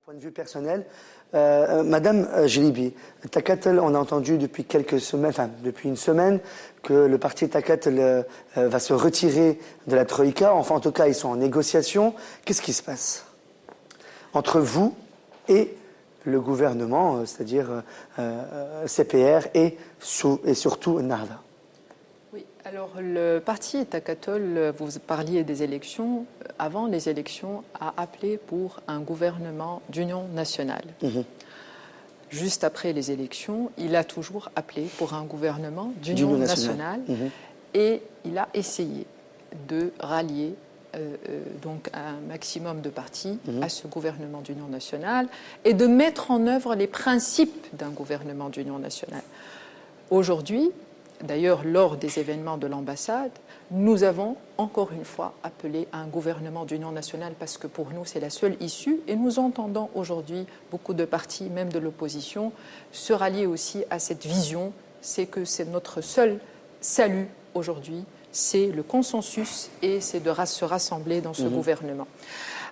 Point de vue personnel, Madame Jelibi, Takatel, on a entendu depuis quelques semaines, enfin depuis une semaine, que le parti Takatel va se retirer de la Troïka. Enfin, en tout cas, ils sont en négociation. Qu'est-ce qui se passe entre vous et le gouvernement, c'est-à-dire CPR et surtout Narda? Oui, alors le parti Takatel, vous parliez des élections, avant les élections, a appelé pour un gouvernement d'union nationale. Juste après les élections, il a toujours appelé pour un gouvernement d'union nationale et il a essayé de rallier donc un maximum de partis à ce gouvernement d'union nationale et de mettre en œuvre les principes d'un gouvernement d'union nationale. Aujourd'hui, d'ailleurs, lors des événements de l'ambassade, nous avons encore une fois appelé à un gouvernement d'union nationale parce que pour nous, c'est la seule issue. Et nous entendons aujourd'hui beaucoup de partis, même de l'opposition, se rallier aussi à cette vision. C'est que c'est notre seul salut aujourd'hui, c'est le consensus et c'est de se rassembler dans ce gouvernement.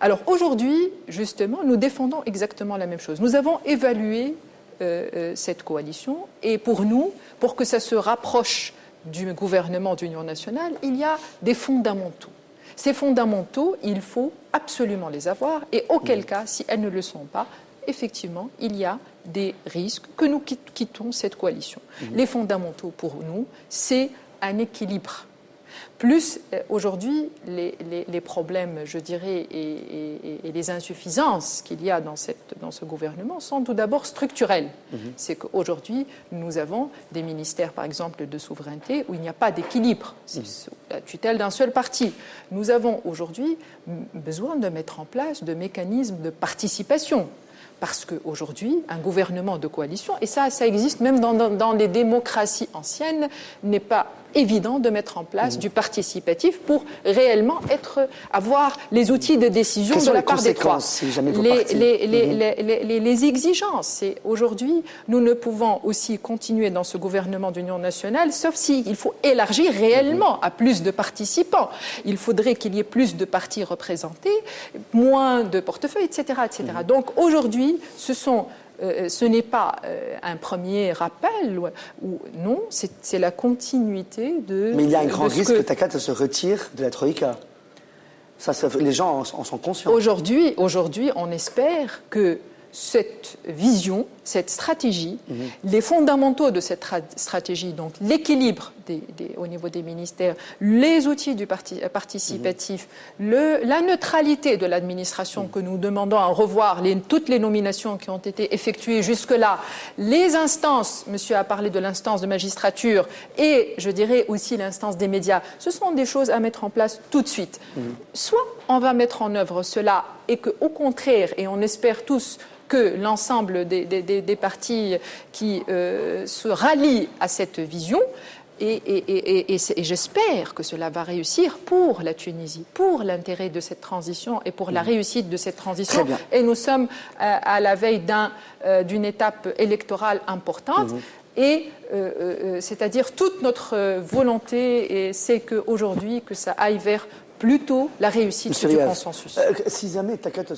Alors aujourd'hui, justement, nous défendons exactement la même chose. Nous avons évalué cette coalition et pour nous, pour que ça se rapproche du gouvernement d'union nationale, il y a des fondamentaux. Ces fondamentaux, il faut absolument les avoir et auquel cas, si elles ne le sont pas, effectivement, il y a des risques que nous quittons cette coalition. Les fondamentaux pour nous, c'est un équilibre. Plus, aujourd'hui, les problèmes, je dirais, et les insuffisances qu'il y a dans ce gouvernement sont tout d'abord structurels. C'est qu'aujourd'hui, nous avons des ministères, par exemple, de souveraineté, où il n'y a pas d'équilibre. C'est sous la tutelle d'un seul parti. Nous avons aujourd'hui besoin de mettre en place de mécanismes de participation. Parce qu'aujourd'hui, un gouvernement de coalition, et ça existe même dans les démocraties anciennes, n'est pas évident de mettre en place du participatif pour réellement avoir les outils de décision de la part des trois. Les exigences, c'est aujourd'hui, nous ne pouvons aussi continuer dans ce gouvernement d'union nationale, sauf s'il faut élargir réellement à plus de participants. Il faudrait qu'il y ait plus de partis représentés, moins de portefeuilles, etc. etc. Donc aujourd'hui, ce n'est pas un premier rappel, non, c'est la continuité de... Mais il y a un grand risque que Takatel se retire de la Troïka. Les gens en sont conscients. Aujourd'hui, on espère que cette vision, cette stratégie, les fondamentaux de cette stratégie, donc l'équilibre au niveau des ministères, les outils du participatif, la neutralité de l'administration que nous demandons à revoir, toutes les nominations qui ont été effectuées jusque-là, les instances, monsieur a parlé de l'instance de magistrature et je dirais aussi l'instance des médias, ce sont des choses à mettre en place tout de suite. Soit on va mettre en œuvre cela et qu'au contraire, et on espère tous que l'ensemble des partis qui se rallient à cette vision, et j'espère que cela va réussir pour la Tunisie, pour l'intérêt de cette transition et pour la réussite de cette transition. Et nous sommes à la veille d'une étape électorale importante. Et c'est-à-dire toute notre volonté, c'est qu'aujourd'hui, que ça aille vers plutôt la réussite du consensus. Si jamais Takatel